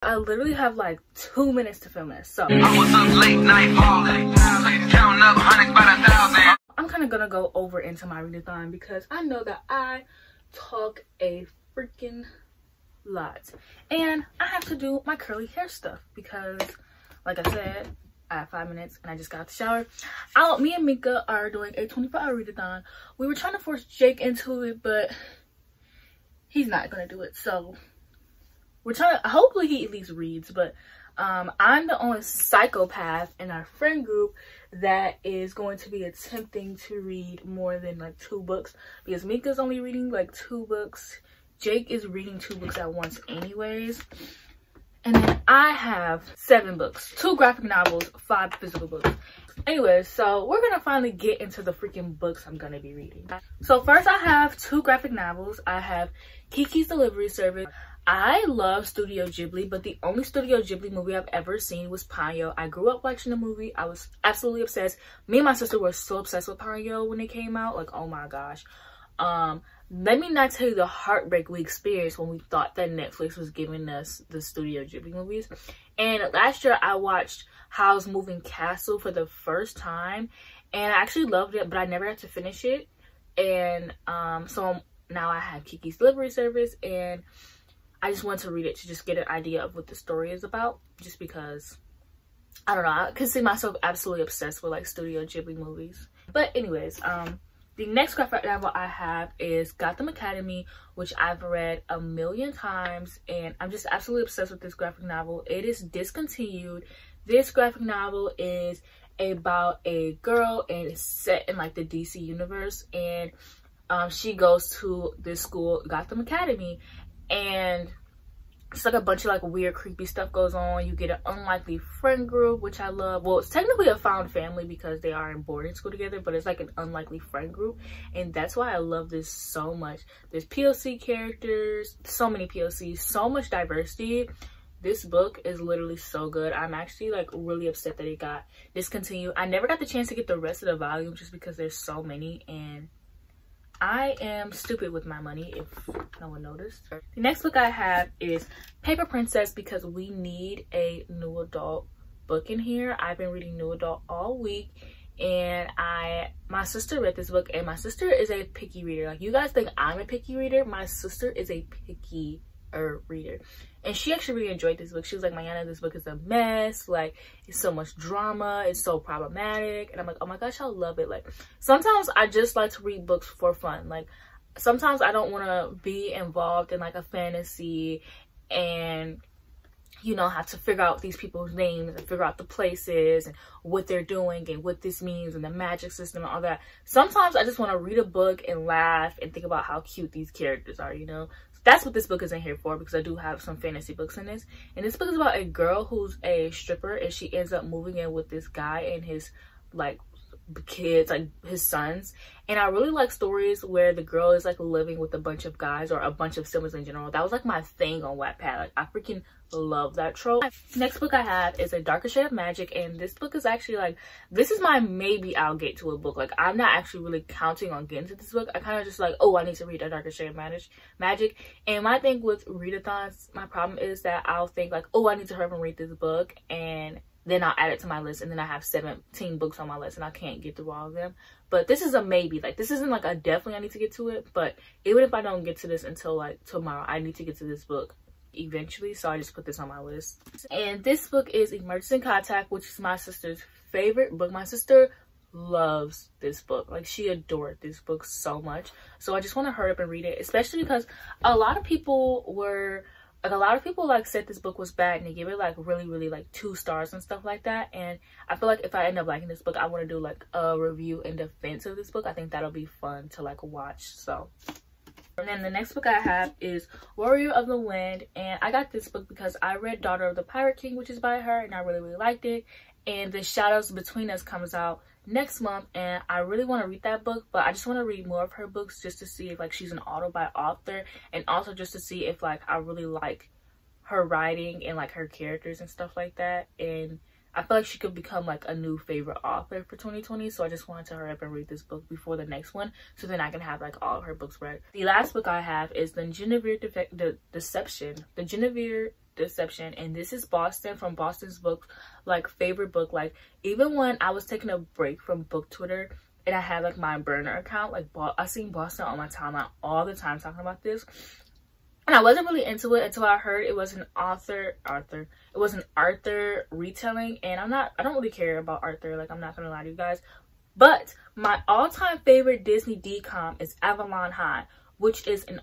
I literally have like 2 minutes to film this, so I was up late night balling, counting up hundreds by the thousand. I'm kind of gonna go over into my readathon because I know that I talk a freaking lot, and I have to do my curly hair stuff because, like I said, I have 5 minutes and I just got out the shower. Me and Mika are doing a 24-hour readathon. We were trying to force Jake into it, but he's not gonna do it, so we're trying to, hopefully he at least reads. But I'm the only psychopath in our friend group that is going to be attempting to read more than like 2 books, because Mika's only reading like 2 books. Jake is reading 2 books at once anyways. And then I have 7 books, 2 graphic novels, 5 physical books. Anyways, so we're gonna finally get into the freaking books I'm gonna be reading. So first I have 2 graphic novels. I have Kiki's Delivery Service. I love Studio Ghibli, but the only Studio Ghibli movie I've ever seen was Ponyo. I grew up watching the movie. I was absolutely obsessed. Me and my sister were so obsessed with Ponyo when it came out. Like, oh my gosh. Let me not tell you the heartbreak we experienced when we thought that Netflix was giving us the Studio Ghibli movies. And last year I watched Howl's Moving Castle for the first time, and I actually loved it, but I never had to finish it. And so now I have Kiki's Delivery Service, and I just wanted to read it to just get an idea of what the story is about, just because, I don't know, I could see myself absolutely obsessed with like Studio Ghibli movies. But anyways, the next graphic novel I have is Gotham Academy, which I've read a million times, and I'm just absolutely obsessed with this graphic novel. It is discontinued. This graphic novel is about a girl, and it's set in like the DC universe, and she goes to this school, Gotham Academy, and it's like a bunch of like weird creepy stuff goes on. You get an unlikely friend group, which I love. Well, it's technically a found family because they are in boarding school together, but it's like an unlikely friend group, and that's why I love this so much. There's POC characters, so many POCs, so much diversity. This book is literally so good. I'm actually like really upset that it got discontinued. I never got the chance to get the rest of the volume just because there's so many, and I am stupid with my money, if no one noticed. The next book I have is Paper Princess, because we need a new adult book in here. I've been reading new adult all week, and my sister read this book, and my sister is a picky reader. Like, you guys think I'm a picky reader? My sister is a picky reader, and she actually really enjoyed this book. She was like, Mayana, this book is a mess, like it's so much drama, it's so problematic. And I'm like, oh my gosh, I love it. Like, sometimes I just like to read books for fun. Like, sometimes I don't want to be involved in like a fantasy and, you know, have to figure out these people's names and figure out the places and what they're doing and what this means and the magic system and all that. Sometimes I just want to read a book and laugh and think about how cute these characters are, you know. That's what this book is in here for, because I do have some fantasy books in this. And this book is about a girl who's a stripper, and she ends up moving in with this guy and his like kids, like his sons. And I really like stories where the girl is like living with a bunch of guys, or a bunch of siblings in general. That was like my thing on Wattpad. Like, I freaking love that trope. Next book I have is A Darker Shade of Magic, and this book is actually like, this is my maybe I'll get to a book. Like, I'm not actually really counting on getting to this book. I kind of just like, oh, I need to read A Darker Shade of Magic. And my thing with readathons, my problem is that I'll think like, oh, I need to hurry up and read this book, and then I'll add it to my list, and then I have 17 books on my list and I can't get through all of them. But this is a maybe. Like, this isn't like a definitely I need to get to it, but even if I don't get to this until like tomorrow, I need to get to this book eventually, so I just put this on my list. And this book is Emergency Contact, which is my sister's favorite book. My sister loves this book. Like, she adored this book so much, so I just want to hurry up and read it, especially because a lot of people like said this book was bad, and they gave it like really like 2 stars and stuff like that. And I feel like if I end up liking this book, I want to do like a review in defense of this book. I think that'll be fun to like watch. So, and then the next book I have is Warrior of the Wind, and I got this book because I read Daughter of the Pirate King, which is by her, and I really liked it. And The Shadows Between Us comes out next month, and I really want to read that book, but I just want to read more of her books just to see if like she's an author, and also just to see if like I really like her writing and like her characters and stuff like that. And I feel like she could become like a new favorite author for 2020. So I just wanted to hurry up and read this book before the next one, so then I can have like all of her books read. The last book I have is the Genevieve Deception, and this is Boston from Boston's book, like favorite book. Like even when I was taking a break from book Twitter and I had like my burner account, like I seen Boston on my timeline all the time talking about this, and I wasn't really into it until I heard it was an Arthur retelling. And I don't really care about Arthur, like I'm not gonna lie to you guys, but my all-time favorite Disney DCOM is Avalon High, which is a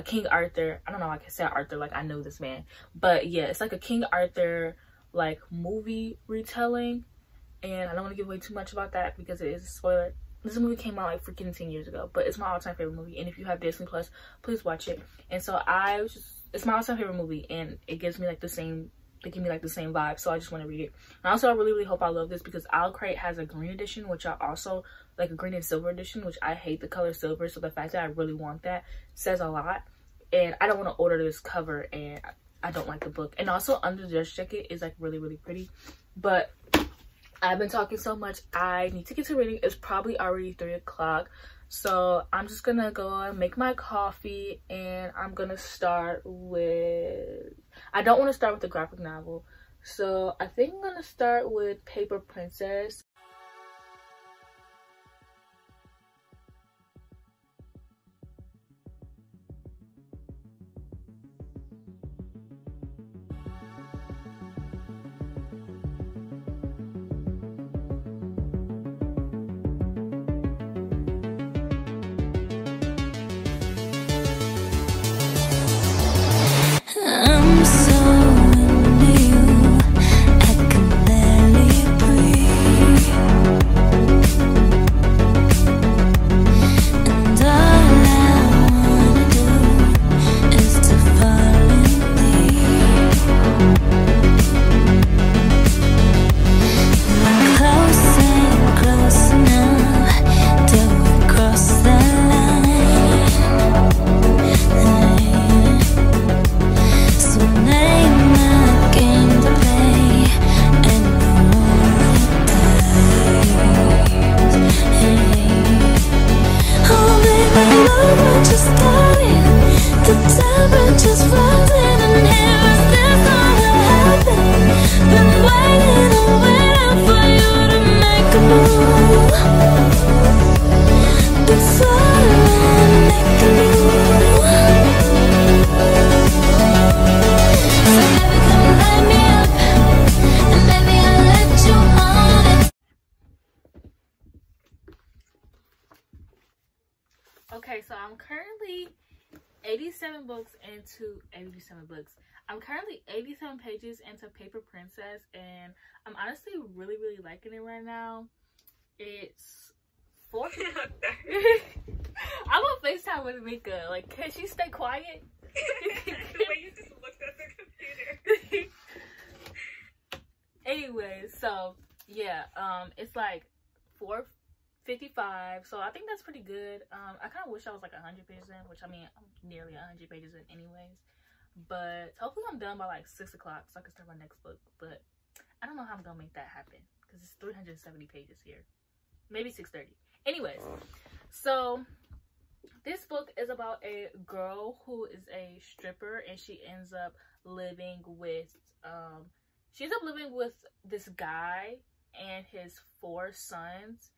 King Arthur. I don't know, I can say Arthur like I know this man, but yeah, it's like a King Arthur like movie retelling, and I don't want to give away too much about that because it is a spoiler. This movie came out like freaking 10 years ago, but it's my all-time favorite movie, and if you have Disney Plus, please watch it. And so it's my all-time favorite movie, and it gives me like the same vibe, so I just want to read it. And also I really hope I love this because Owl Crate has a green edition, which I also like, a green and silver edition, which I hate the color silver, so the fact that I really want that says a lot. And I don't want to order this cover and I don't like the book. And also Under the Dress Jacket is like really pretty, but I've been talking so much, I need to get to reading. It's probably already 3 o'clock, so I'm just gonna go and make my coffee, and I'm gonna start with, I don't want to start with the graphic novel, so I think I'm gonna start with Paper Princess. Okay, so I'm currently 87 pages into Paper Princess, and I'm honestly really liking it right now. It's 4. I'm on FaceTime with Mika. Like, can she stay quiet? The way you just looked at the computer. Anyway, so yeah, it's like 4:55, so I think that's pretty good. I kind of wish I was like 100 pages in, which I mean, I'm nearly 100 pages in anyways, but hopefully I'm done by like 6 o'clock so I can start my next book. But I don't know how I'm gonna make that happen because it's 370 pages here, maybe 630. Anyways, so this book is about a girl who is a stripper, and she ends up living with this guy and his 4 sons.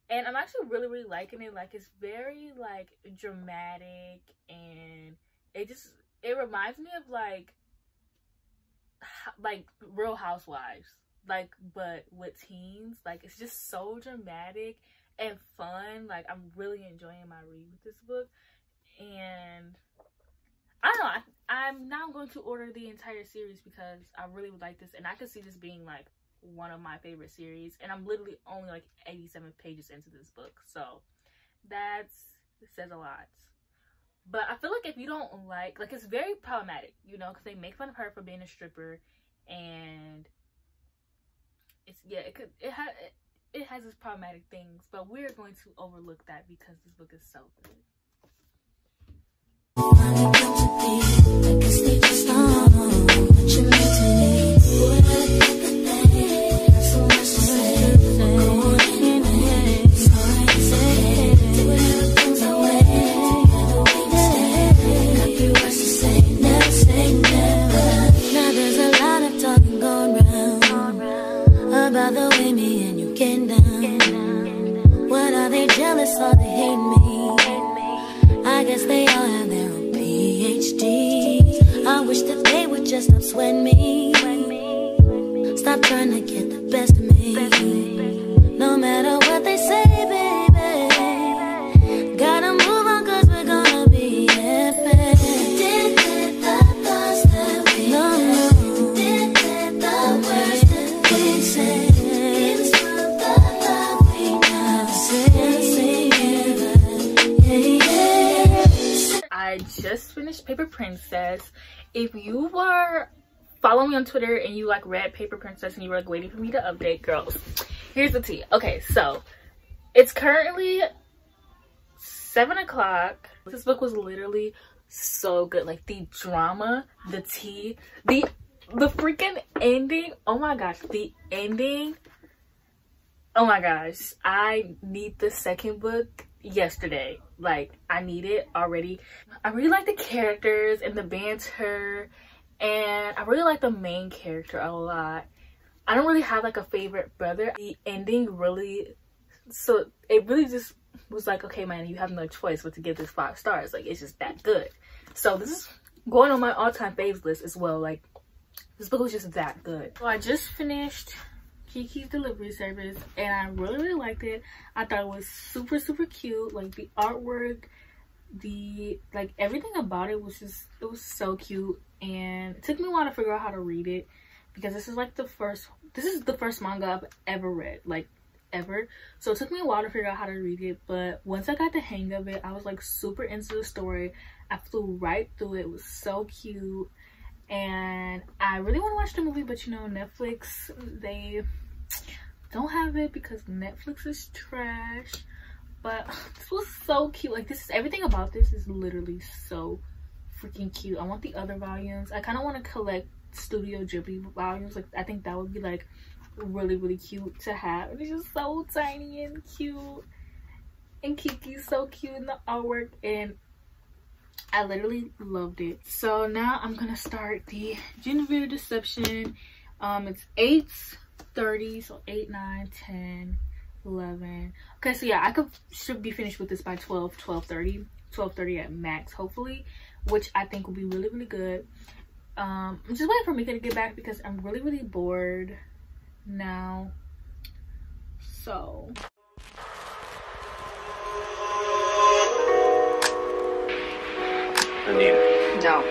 And I'm actually really liking it. Like, it's very like dramatic, and it reminds me of like Real Housewives, like, but with teens. Like, it's just so dramatic and fun. Like, I'm really enjoying my read with this book, and I don't know, I'm now going to order the entire series because I really would like this, and I could see this being like one of my favorite series, and I'm literally only like 87 pages into this book, so it says a lot. But I feel like if you don't like it's very problematic, you know, because they make fun of her for being a stripper, and it has its problematic things, but we're going to overlook that because this book is so good. Like a stage song, what you mean to me? just stop sweating me. Stop trying to get the best of me. No matter what they say, baby, gotta move on, cause we're gonna be happy. Did the thoughts that we did the words that we said. It's from the love we never said. I just finished Paper Princess. If you were following me on Twitter and you like read Paper Princess and you were like waiting for me to update, girls, here's the tea. Okay, so it's currently 7 o'clock. This book was literally so good. Like the drama, the tea, the freaking ending. Oh my gosh, the ending. Oh my gosh, I need the second book yesterday. Like, I need it already. I really like the characters and the banter, and I really like the main character a lot. I don't really have like a favorite brother. The ending really, so it really just was like, okay man, you have no choice but to give this 5 stars. Like, it's just that good. So this is going on my all-time faves list as well. Like, this book was just that good. So I just finished Kiki's Delivery Service and I really liked it. I thought it was super cute. Like the artwork, like everything about it was just, it was so cute. And it took me a while to figure out how to read it because this is the first manga I've ever read, like ever. So it took me a while to figure out how to read it, but once I got the hang of it, I was like super into the story. I flew right through it. It was so cute. And I really want to watch the movie, but you know, Netflix, they don't have it because Netflix is trash. But this was so cute. Like, this is, everything about this is literally so freaking cute. I want the other volumes. I kind of want to collect Studio Ghibli volumes. Like, I think that would be like really cute to have. And it's just so tiny and cute. And Kiki's so cute in the artwork, and I literally loved it. So now I'm gonna start the Genevieve Deception. It's 8:30, so 8, 9, 10, 11. Okay, so yeah, should be finished with this by 12:30 at max, hopefully, which I think will be really good. I'm just waiting for Mika to get back because I'm really bored now. So No.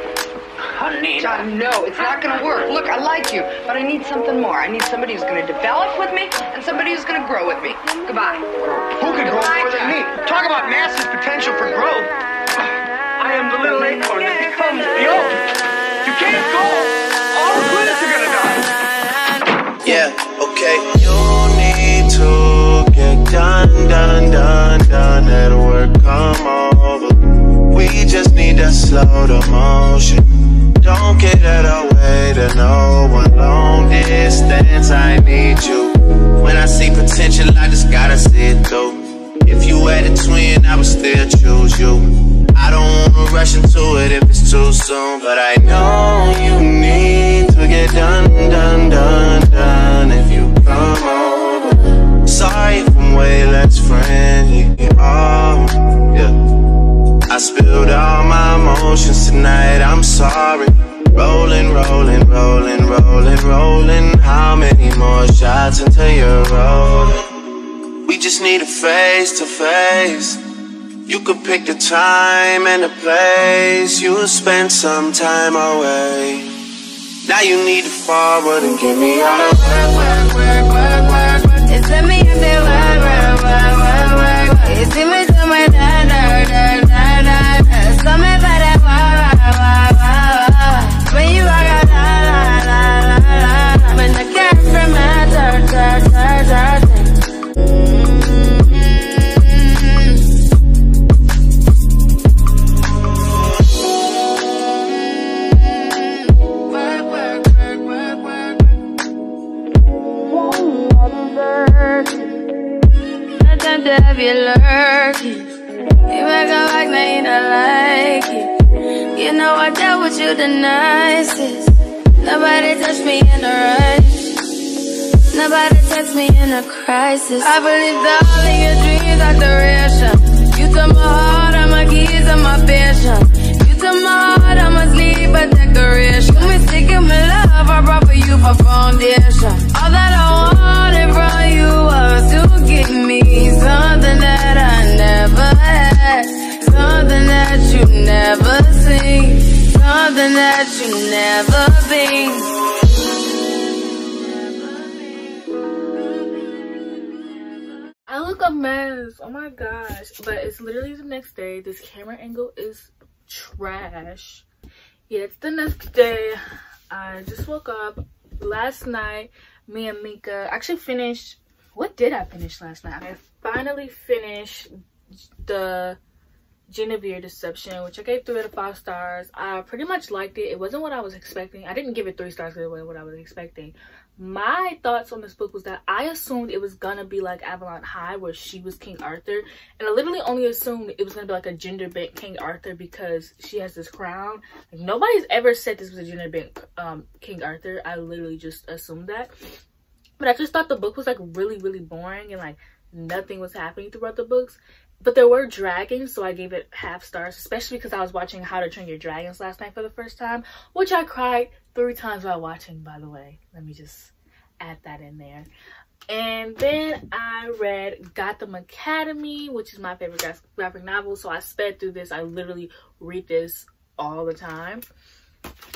Honey. John, no, it's not gonna work. Look, I like you, but I need something more. I need somebody who's gonna develop with me and somebody who's gonna grow with me. Goodbye. Who can grow more than me? Talk about massive potential for growth. I am the little acorn that becomes the oak. You can't go. All the plants are gonna die. Yeah, okay. You need to get done. That'll work, come over. We just need to slow the motion. Don't get out of way to no one. Long distance, I need you. When I see potential, I just gotta see it through. If you had a twin, I would still choose you. I don't wanna rush into it if it's too soon, but I know you need to get done. If you come over, sorry if I'm way less friendly. Oh, yeah. I spilled all my emotions tonight, I'm sorry. Rolling. How many more shots until you're rolling? We just need a face-to-face. You could pick the time and the place. You'll spend some time away. Now you need to forward and give me all the work. It's let me in there, work. It's in me to my something about that, when you walk out, when the camera matters, Nothing to have you lurking. You make a like, now you don't like it. You know I dealt with you the nicest. Nobody touched me in a rush. Nobody text me in a crisis. I believed all of your dreams are duration. You took my heart, all my keys, and my vision. You took my heart, I must leave a decoration. Come and stick in you've never been. I look a mess, oh my gosh, but it's literally the next day. This camera angle is trash. Yeah, it's the next day. I just woke up. Last night, me and Mika actually finished, what did I finish last night? I finally finished the Genevieve Deception, which I gave 3 out of 5 stars. I pretty much liked it. It wasn't what I was expecting. I didn't give it 3 stars because it wasn't what I was expecting. My thoughts on this book was that I assumed it was gonna be like Avalon High, where she was King Arthur, and I literally only assumed it was gonna be like a gender bent King Arthur because she has this crown. Like, nobody's ever said this was a gender bent King Arthur. I literally just assumed that, but I just thought the book was like really boring and like nothing was happening throughout the books. But there were dragons, so I gave it half stars, especially because I was watching How to Train Your Dragons last night for the first time, which I cried 3 times while watching, by the way. Let me just add that in there. And then I read Gotham Academy, which is my favorite graphic novel, so I sped through this. I literally read this all the time.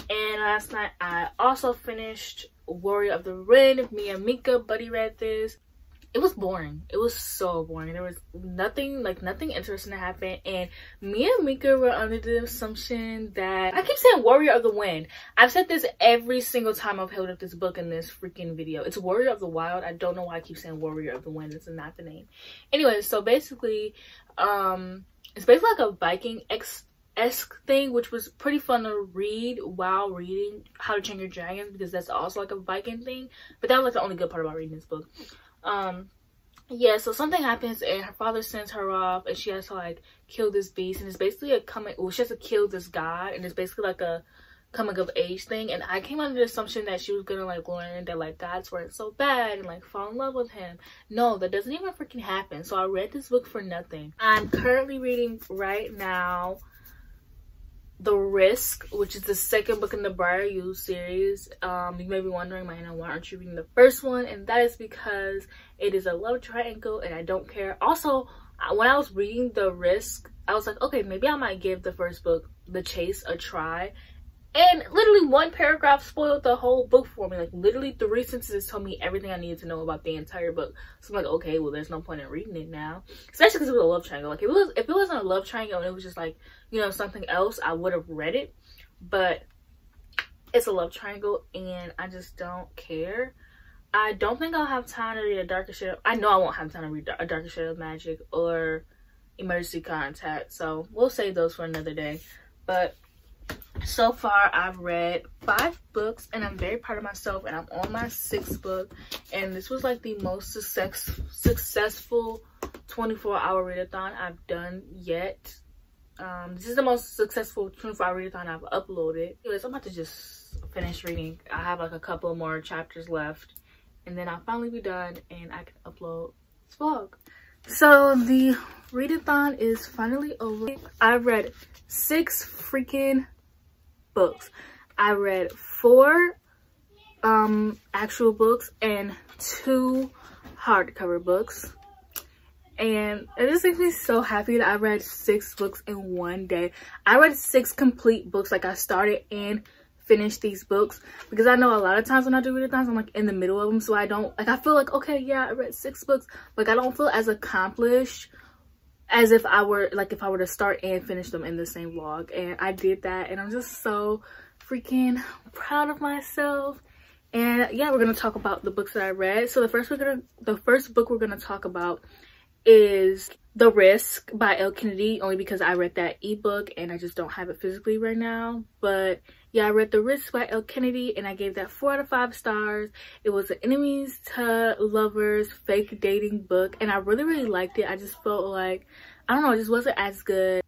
And last night I also finished Warrior of the Ring. Me and Mika buddy read this. It was boring. It was so boring. There was nothing interesting to happen. And me and Mika were under the assumption that, I keep saying Warrior of the Wind. I've said this every single time I've held up this book in this freaking video. It's Warrior of the Wild. I don't know why I keep saying Warrior of the Wind. It's not the name. Anyway, so basically, it's basically like a Viking-esque thing, which was pretty fun to read while reading How to Train Your Dragons, because that's also like a Viking thing. But that was like the only good part about reading this book. Yeah, so something happens and her father sends her off and she has to like kill this beast, and it's basically she has to kill this god, and it's basically like a coming of age thing. And I came under the assumption that she was gonna like learn that like gods weren't so bad and like fall in love with him. No, that doesn't even freaking happen. So I read this book for nothing. I'm currently reading right now The Risk, which is the second book in the Briar You series. You may be wondering, Maina, why aren't you reading the first one? And that is because it is a love triangle and I don't care. Also, when I was reading The Risk, I was like, okay, maybe I might give the first book, The Chase, a try. And literally 1 paragraph spoiled the whole book for me. Like literally 3 sentences told me everything I needed to know about the entire book. So I'm like, okay, well there's no point in reading it now. Especially because it was a love triangle. Like if it wasn't a love triangle and it was just like, you know, something else, I would have read it. But it's a love triangle and I just don't care. I don't think I'll have time to read A Darker Shade. I know I won't have time to read A Darker Shade of Magic or Emergency Contact. So we'll save those for another day. But so far I've read 5 books and I'm very proud of myself, and I'm on my 6th book, and this was like the most successful 24-hour readathon I've done yet. This is the most successful 24-hour readathon I've uploaded. Anyways, I'm about to just finish reading. I have like a couple more chapters left and then I'll finally be done and I can upload this vlog. So the readathon is finally over. I read 6 freaking books. I read 4 actual books and 2 hardcover books, and it just makes me so happy that I read 6 books in one day. I read 6 complete books. Like I started and finished these books, because I know a lot of times when I do readathons I'm like in the middle of them, so I don't like, I feel like, okay, yeah, I read 6 books, like I don't feel as accomplished as if I were to start and finish them in the same vlog. And I did that and I'm just so freaking proud of myself. And yeah, we're gonna talk about the books that I read. So the first book we're gonna talk about is The Risk by Elle Kennedy, only because I read that ebook and I just don't have it physically right now. But yeah, I read The Risk by Elle Kennedy and I gave that 4 out of 5 stars. It was an enemies to lovers fake dating book and I really liked it. I just felt like, I don't know, it just wasn't as good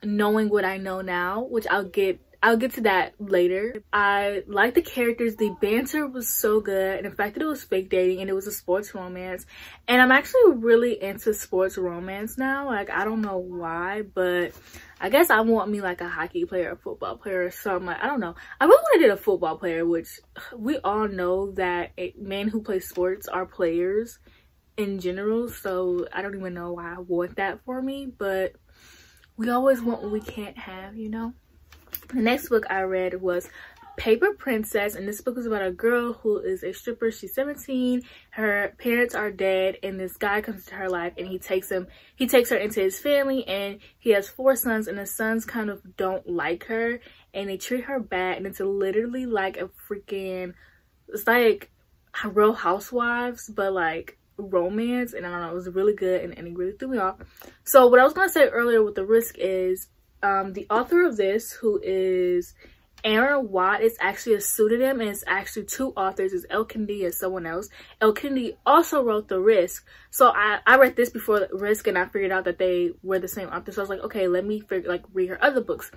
knowing what I know now, which I'll get to that later. I liked the characters. The banter was so good, and the fact that it was fake dating and it was a sports romance, and I'm actually really into sports romance now. Like I don't know why, but I guess I want me like a hockey player, a football player or something. Like I don't know, I really wanted a football player, which we all know that men who play sports are players in general, so I don't even know why I want that for me, but we always want what we can't have, you know. The next book I read was Paper Princess, and this book is about a girl who is a stripper. She's 17. Her parents are dead, and this guy comes into her life, and he takes her into his family, and he has 4 sons, and the sons kind of don't like her, and they treat her bad, and it's literally like a freaking, it's like Real Housewives, but like romance, and I don't know, it was really good, and it really threw me off. So what I was gonna say earlier with The Risk is the author of this, who is Aaron Watt, is actually a pseudonym, and it's actually 2 authors. It's Elle Kennedy and someone else. Elle Kennedy also wrote The Risk. So I read this before The Risk, and I figured out that they were the same author. So I was like, okay, let me read her other books.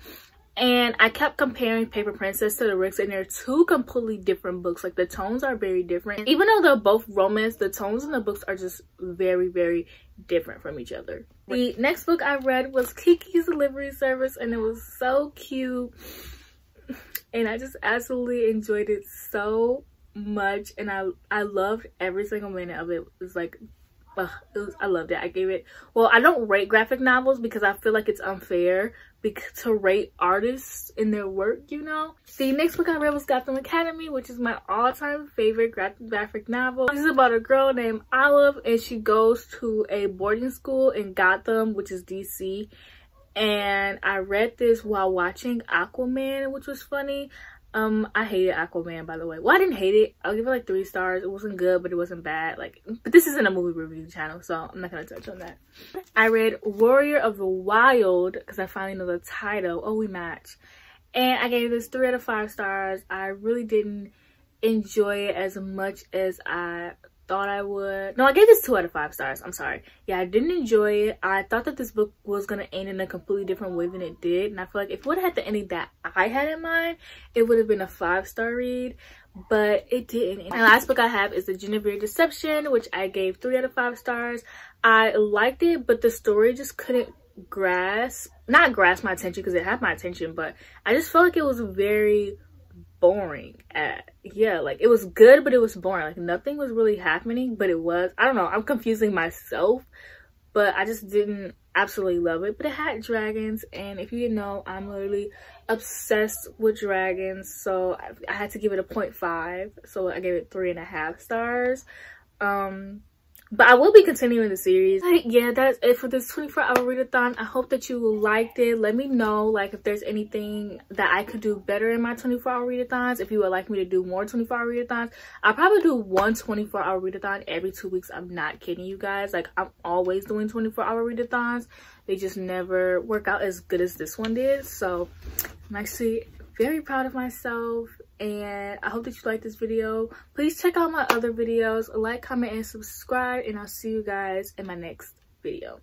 And I kept comparing Paper Princess to The Risk, and they're 2 completely different books. Like, the tones are very different. Even though they're both romance, the tones in the books are just very, very different from each other. The next book I read was Kiki's Delivery Service, and it was so cute. And I just absolutely enjoyed it so much, and I loved every single minute of it. It was like, I loved it. I gave it, well, I don't rate graphic novels because I feel like it's unfair to rate artists in their work, you know. The next book I read was Gotham Academy, which is my all-time favorite graphic novel. This is about a girl named Olive, and she goes to a boarding school in Gotham, which is DC. And I read this while watching Aquaman, which was funny. I hated Aquaman, by the way. Well, I didn't hate it. I'll give it like 3 stars. It wasn't good, but it wasn't bad. But this isn't a movie review channel, so I'm not gonna touch on that. I read Warrior of the Wild because I finally know the title. Oh, we match. And I gave this 3 out of 5 stars. I really didn't enjoy it as much as I thought I would. No, I gave this 2 out of 5 stars. I'm sorry. Yeah, I didn't enjoy it. I thought that this book was gonna end in a completely different way than it did, and I feel like if it would have had the ending that I had in mind, it would have been a 5-star read, but it didn't. And the last book I have is The Genevieve Deception, which I gave 3 out of 5 stars. I liked it, but the story just couldn't not grasp my attention, because it had my attention, but I just felt like it was very boring. Yeah, like, it was good, but it was boring. Like, nothing was really happening, but it was, I don't know, I'm confusing myself, but I just didn't absolutely love it. But it had dragons, and if you didn't know, I'm literally obsessed with dragons, so I had to give it a 0.5, so I gave it 3.5 stars. But I will be continuing the series. Yeah, that's it for this 24-hour readathon. I hope that you liked it. Let me know, like, if there's anything that I could do better in my 24-hour readathons. If you would like me to do more 24-hour readathons, I'll probably do one 24-hour readathon every 2 weeks. I'm not kidding you guys. Like, I'm always doing 24-hour readathons. They just never work out as good as this one did. So I'm actually very proud of myself, and I hope that you like this video. Please check out my other videos, like, comment, and subscribe, and I'll see you guys in my next video.